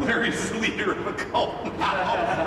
Larry's the leader of a cult now.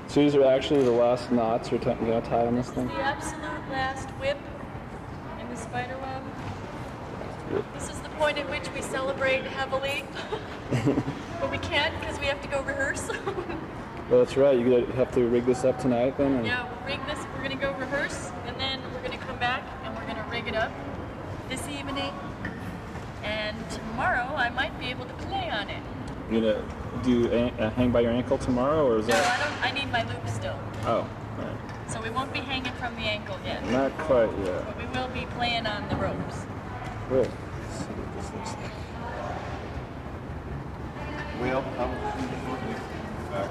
So these are actually the last knots you're going to tie on this thing? The absolute last whip in the spider web. This is the point at which we celebrate heavily, but we can't because we have to go rehearse. Well, that's right. You have to rig this up tonight then? And... Yeah, we'll rig this. We're going to go rehearse, and then we're going to come back and we're going to rig it up this evening. And tomorrow I might be able to play on it. You're going to do hang by your ankle tomorrow, or is No, that? I don't. I need my loop still. Oh, right. So we won't be hanging from the ankle yet. Not quite yet. But we will be playing on the ropes. Good. Let's see what this looks like. Well, I'm shortly back.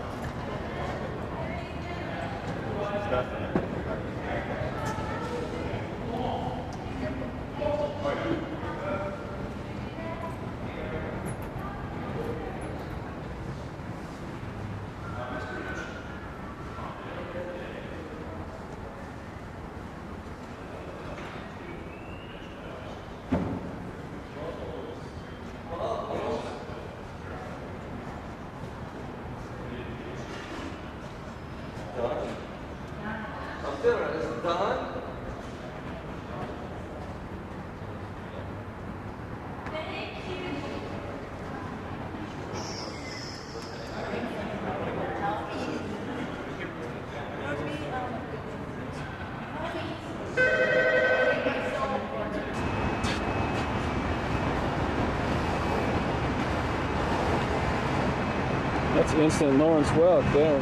That's instant Lawrence Welk there.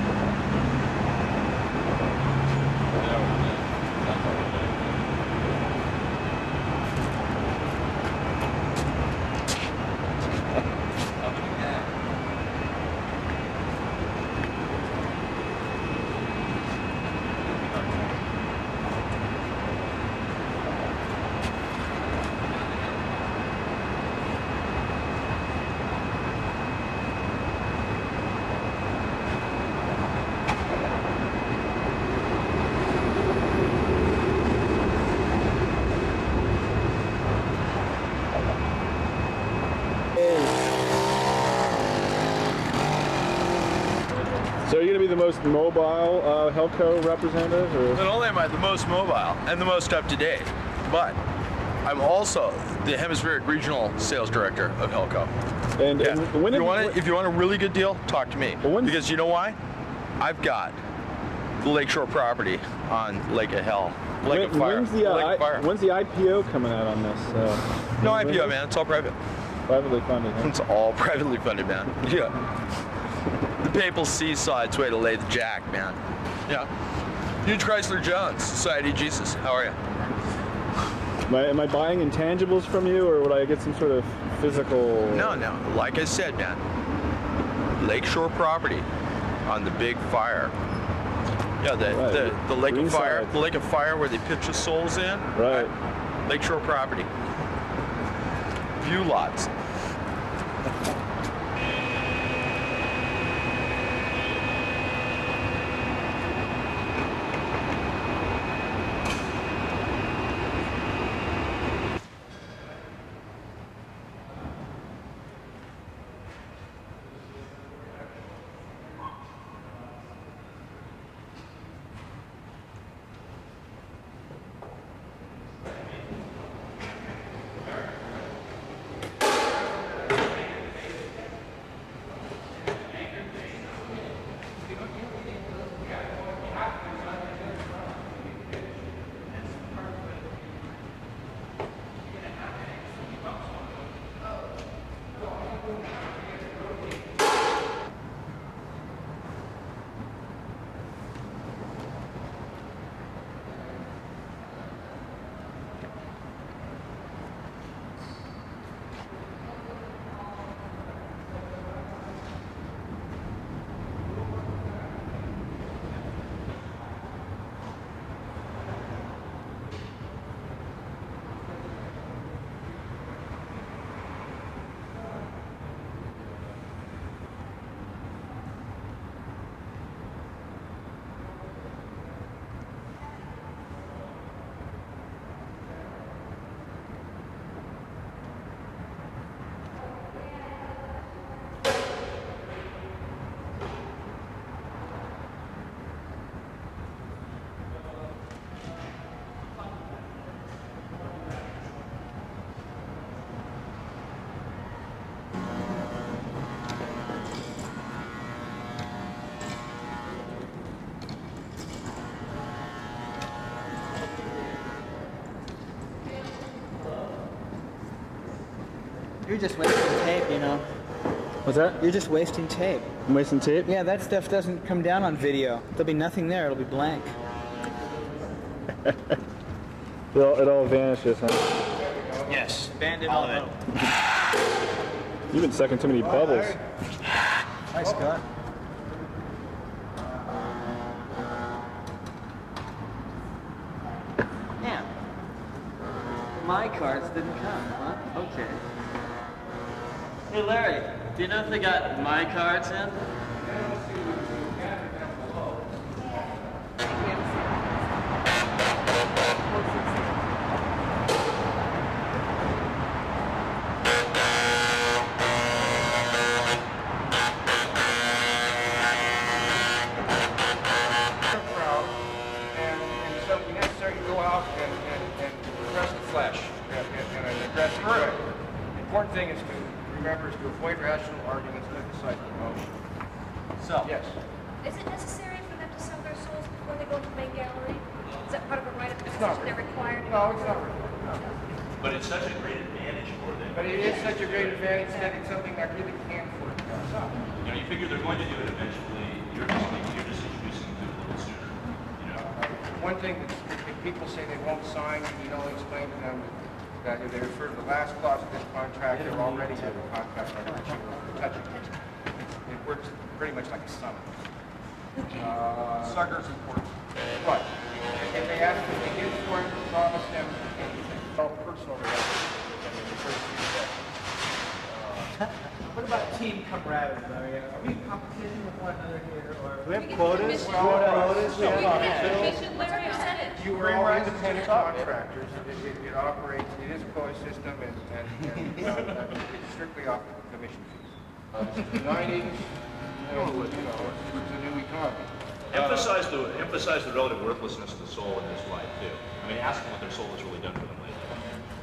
So you're going to be the most mobile Helco representative? Or? Not only am I the most mobile and the most up-to-date, but I'm also the Hemispheric Regional Sales Director of Helco. And, yeah. and when if you want a really good deal, talk to me. Because you know why? I've got the Lakeshore property on Lake of Hell. Lake of Fire. When's the IPO coming out on this? No IPO, man. It's all private. Privately funded, huh? It's all privately funded, man. Yeah. The Papal Seaside's way to lay the jack, man. Yeah. Huge Chrysler Jones, Society of Jesus. How are you? Am I buying intangibles from you, or would I get some sort of physical? No. Like I said, man. Lakeshore property on the big fire. Yeah, the Lake of Fire. The Lake of Fire where they pitch the souls in. Right. Lakeshore property. View lots. You're just wasting tape, you know. What's that? You're just wasting tape. I'm wasting tape? Yeah, that stuff doesn't come down on video. There'll be nothing there. It'll be blank. It all vanishes, huh? Yes. Bandit all of it. You've been sucking too many bubbles. Hi, Scott. Yeah. My cards didn't come, huh? Okay. Hey, Larry, do you know if they got my cards in? And so we necessarily go out and address the flesh in an aggressive way. The important thing is to remember is to avoid rational arguments and decide emotion. So. Yes. Is it necessary for them to sell their souls before they go to the main gallery? Is that part of a rite of It's not. passage they're required to No, go it's through? not. No. But it's such a great advantage for them. But it is such a great advantage that it's something that really can afford to up. You know, you figure they're going to do it eventually. You're just introducing them to it a little sooner. You know. One thing that people say they won't sign, and you don't explain to them that if they refer to the last clause of this contract, they're already in the contract by which you will touch it. It works pretty much like a summons. Sucker's important. Right. If they ask if they did for it, promise them anything. No personal relationship. What about team camaraderie, Larry? Are we in competition with one another here, or We get quotas? We have Commission, what's our percentage? You are all independent contractors. It operates, it is a quota system, and it's strictly off commission fees. The 90s, it's a new economy. Emphasize the relative worthlessness of the soul in this life too. I mean, ask them what their soul has really done for them lately.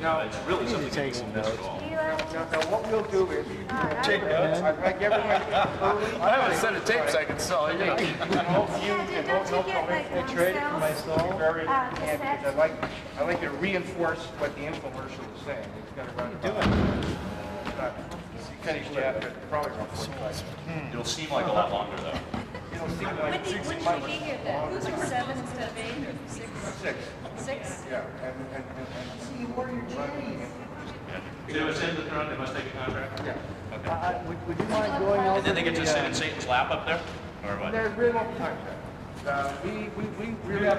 Now, It's really something you won't miss at all. now what we'll do is, I'd like everyone early. I have a set of tapes I can sell. And hope you and hope no comment. trade it for my soul? Very handy, because I like you to reinforce what the infomercial is saying. It's got to run. It's not finished yet, but probably around 45. It'll seem like a lot longer though. It'll seem When like did she be here then? Like 7 instead of 8 or 6? 6. 6? Yeah, and If they would send the throne, they must take a contract? yeah. Would you mind going over And then they get to sit in Satan's lap up there? Or what? There really won't be time for that. We really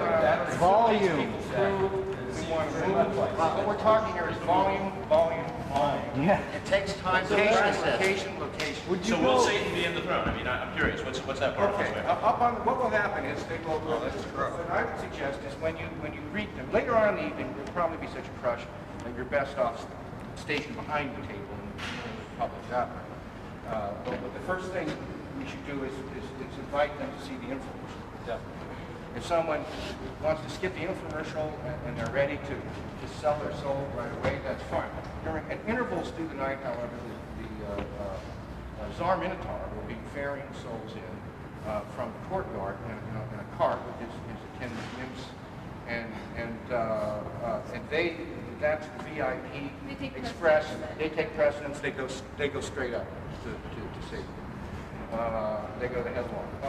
volume. people through. We want to move. What we're talking here is volume. Yeah. It takes time. Location. So will Satan be in the throne? I mean, I'm curious. What's that part of Okay, this? up on, what will happen is they will, what I would suggest is when you greet them, later on in the evening, there'll probably be such a crush that you're best off stationed behind the table and public that way. But the first thing we should do is invite them to see the infomercial. If someone wants to skip the infomercial and they're ready to sell their soul right away, that's fine. At intervals through the night, however, the Tsar Minotaur will be ferrying souls in from the courtyard in a cart with his attendant nymphs, and that's the VIP They take express. precedence. They take precedence. They go straight up to Satan. They go to headlong. Oh, I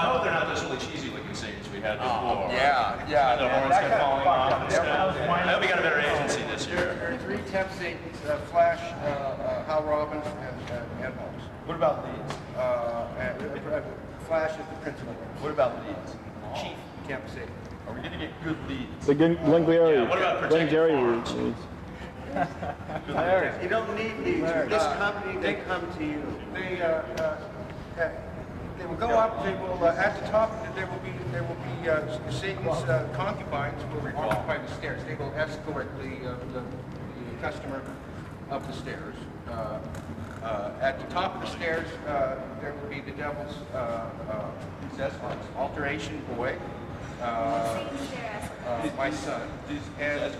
hope they're not those really cheesy looking Satans we had before. Yeah. The horns kept falling off and stuff. I hope we got a better agency this year. There are 3 temp Satans: Flash, Hal Robbins, and Holmes. What about Leeds? Flash is the principal. What about Leeds? Chief temp Satan. Are we going to get good leads? The Glengarry. Yeah, what about protecting Glengarry farms? leads. You don't need these. This company, they come to you. They will go up. They will at the top. There will be Satan's concubines will occupy the stairs. They will escort the customer up the stairs. At the top of the stairs, there will be the devil's alteration boy. My son, and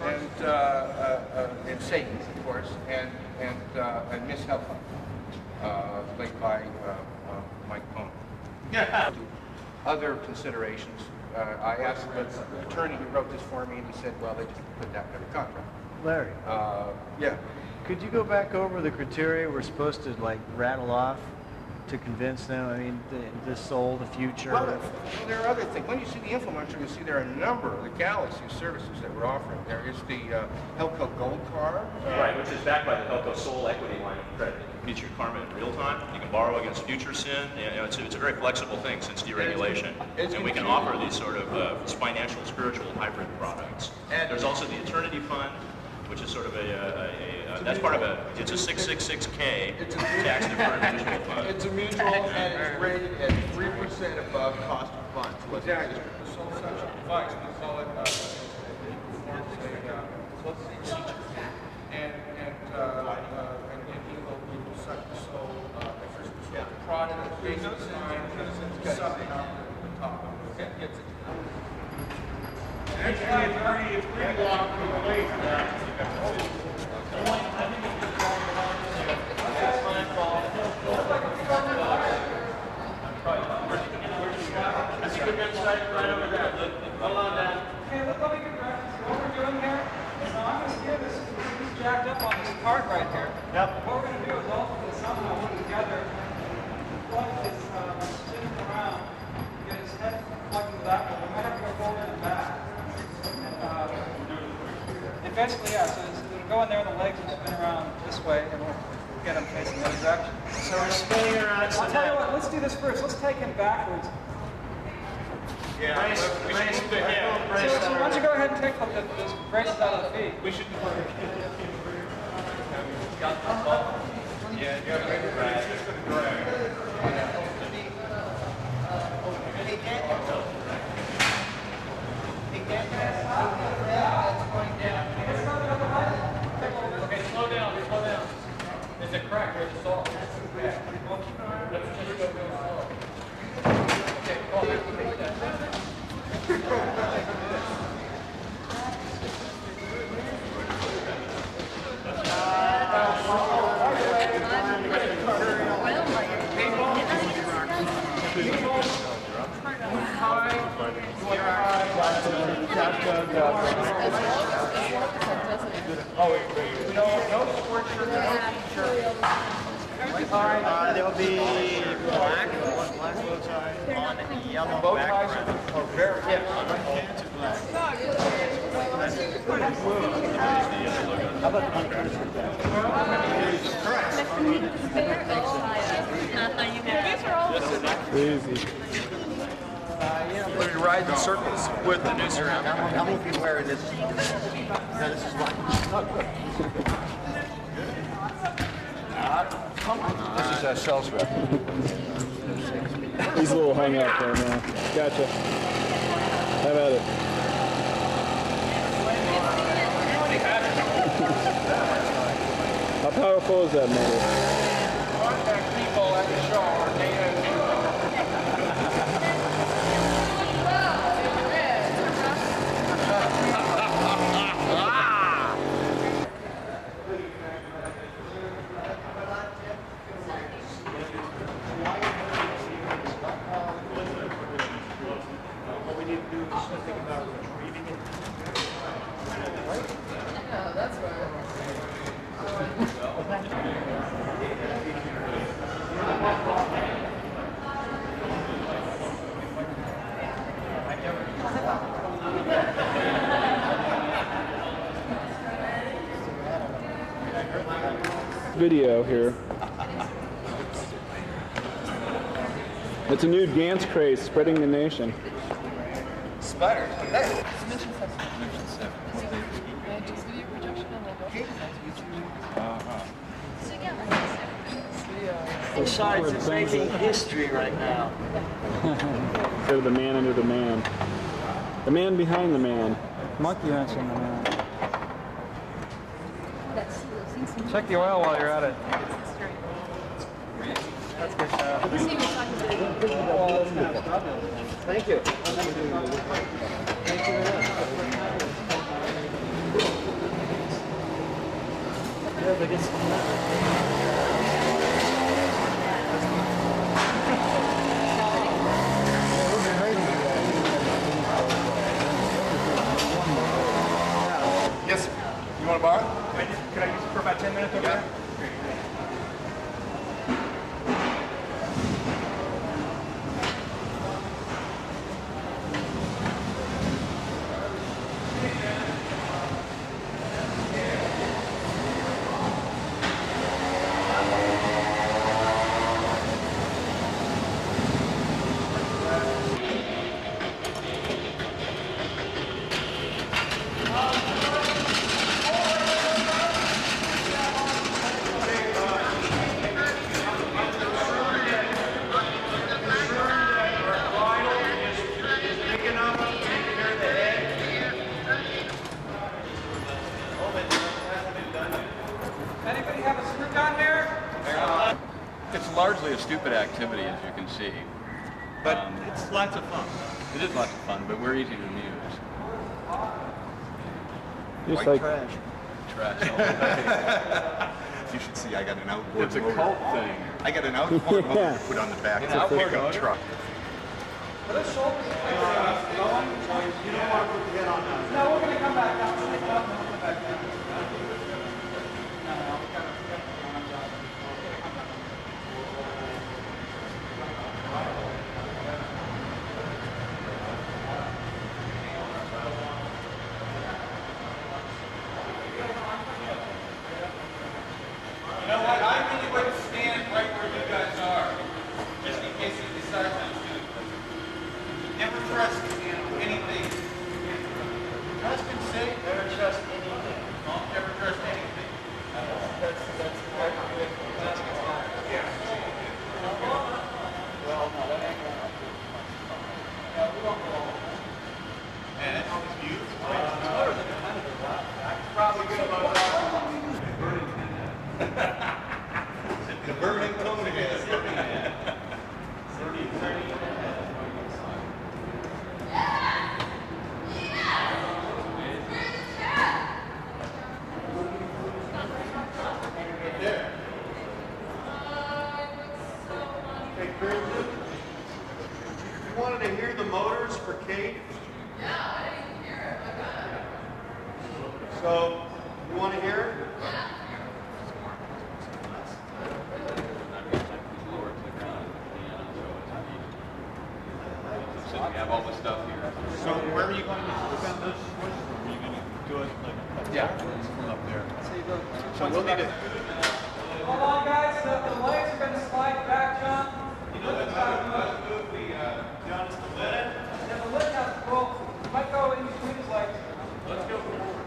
Satan, of course, and Miss Helpa, played by Mike Cohn. Other considerations. I asked the attorney who wrote this for me, and he said, "Well, they just put that in their contract." Larry, Yeah. could you go back over the criteria we're supposed to like rattle off to convince them? I mean, the soul, the future. Well, there are other things. When you see the infomercial, you'll see there are a number of the Galaxy services that we're offering. There is the Helco Gold Card. Right, which is backed by the Helco Soul Equity line of credit. It computes your karma in real time. You can borrow against future sin. You know, it's a very flexible thing since deregulation. And we can offer these sort of financial, spiritual hybrid products. There's also the Eternity Fund, which is sort of that's part of it's a 666K tax deferred mutual fund. It's a mutual and it's rated at 3% above cost of funds. Exactly. The soul section advice, we call it performs and he will suck the soul. First the product, basic design, sucking up the top. Gets it. Actually, it's pretty long to wait for that. Okay, let me get back to what we're doing here. So I'm going to steer this jacked up on this card right here. Yep. What we're going to do is ultimately somehow put together, plug this spinning around, get his head plugged into that one. We might have to go forward and back. Basically, yeah, so it'll go in there, the legs will spin around this way, and we'll get him facing the other direction. So we're spinning around. I'll tell you what, let's do this first. Let's take him backwards. Yeah, So why don't you go ahead and take the braces out of the feet? We should Okay, slow down. There's a crack where the salt is. Let's just go slow. Okay, call There'll be black bow tie on a yellow background. How about Crazy. When we ride in circles with the noose around. How many people wearing this? No, this is one. This is a sales rep. He's a little hung up right now. Gotcha. Have at it. How powerful is that motor? Contact people at the show. Our data is video here. It's a new dance craze spreading the nation. Spiders. Hey. Besides, it's making history right now. Instead of the man under the man. The man behind the man. Monkey wrenching the man. Check the oil while you're at it. That's good shot. Thank you. yes. You want to borrow? Can I use it for about 10 minutes over there? Anybody have a screw gun here? It's largely a stupid activity, as you can see. But it's lots of fun. It is lots of fun, but we're easy to amuse. Just like Trash. You should see, I got an outboard It's a motor. cult thing. I got an outboard motor to put on the back of the pickup truck. Are those shoulders going? You don't want to put the head on now. No, we're going to come back down. We're going to come back down. No, we got the arms out. You know what? I really wouldn't stand right where you guys are, just in case you decide to shoot. Never trust anything. Trust and safe. Never trust anything. Don't never trust anything. That's exactly it. Well, no, that ain't going to. Yeah, we won't go. Man, that's always beautiful. Probably good about that. The burning cone head. Hey, Chris, you wanted to hear the motors for Kate? Yeah, I didn't hear it. So, you want to hear it? So we have all the stuff here. So where are you going to put on this? Are you going to do it like from up there? So we'll need to. Hold on, guys. The legs are going to slide back, John. You know let's move the John, is the lid? Yeah, the lid has to go. It might go in between his legs. Let's go forward.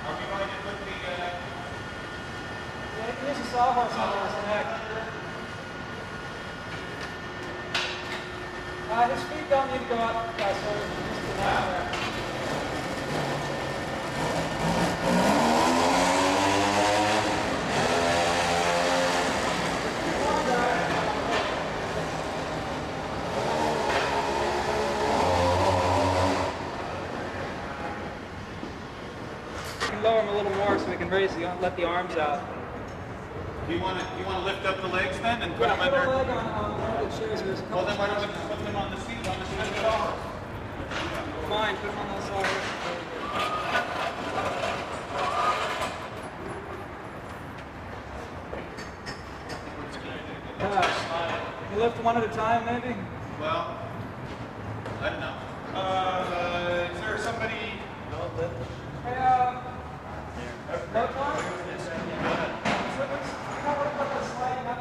Are we going to put the Yeah, he has a sawhorse on his neck. His feet don't need to go up, so just the neck there. Lower him a little more so we can let the arms out. Do you want to lift up the legs then and put them Put a under? leg on one of the chairs. There's a couple. Well, then why don't we put them on the seat on the saw? Fine, put them on those sides. You lift one at a time, maybe? Well, I don't know. Is there somebody? Hey, Lothar? What about the sliding up?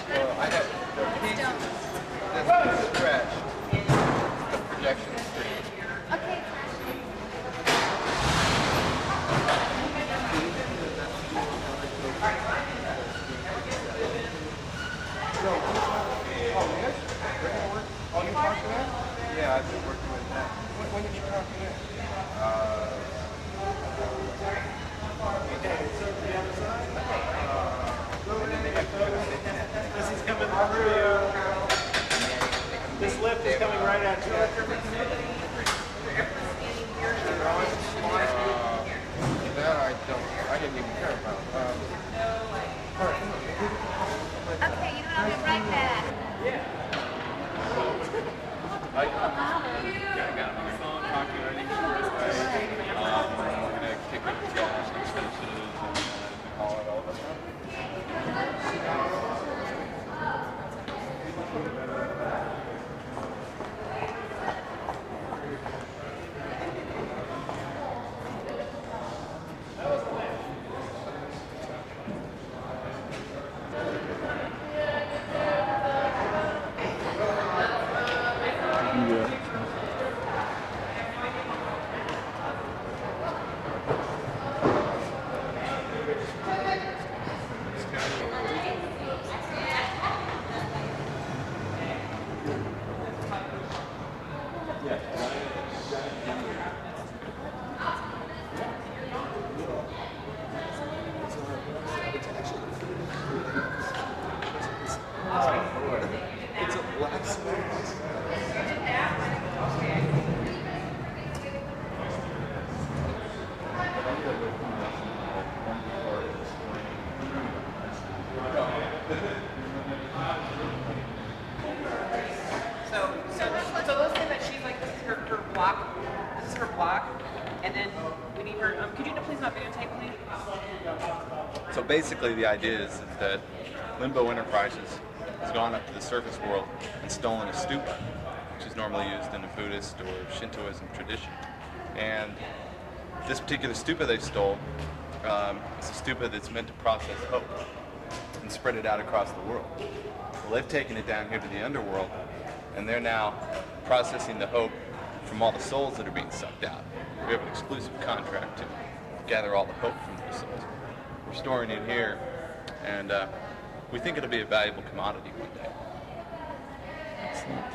Well, I have the piece that's been stretched, the projection screen. Okay. So, oh, you talked to that? Yeah, I've been working with that. When did you talk to that? This is coming through you. This lift is coming right at you. That I didn't even care about. Okay, you know, I'll be right back. I got him on the phone, talking to her, and we're gonna kick up the gas and expenses and call it all the time. So let's say that she's like, this is her block, this is her block, and then we need her, could you please not videotape, please? So basically the idea is that Limbo Enterprises has gone up to the surface world and stolen a stupa, which is normally used in a Buddhist or Shintoism tradition. And this particular stupa they stole is a stupa that's meant to process hope and spread it out across the world. Well, they've taken it down here to the underworld, and they're now processing the hope from all the souls that are being sucked out. We have an exclusive contract to gather all the hope from those souls. We're storing it here, and we think it'll be a valuable commodity one day. Excellent.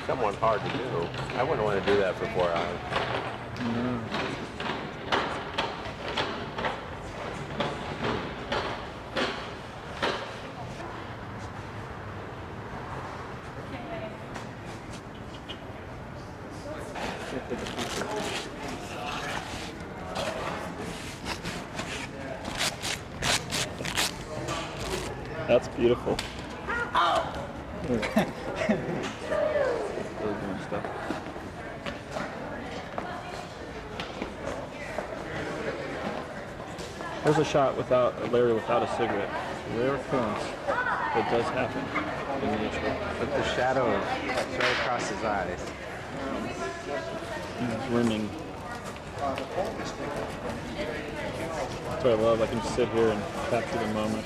Somewhat hard to do. I wouldn't want to do that for 4 hours. That's beautiful. There's a shot without Larry without a cigarette. Rare occurrence, but does happen in nature. Look, the shadow is right across his eyes. He's rimming. That's what I love. I can sit here and capture the moment.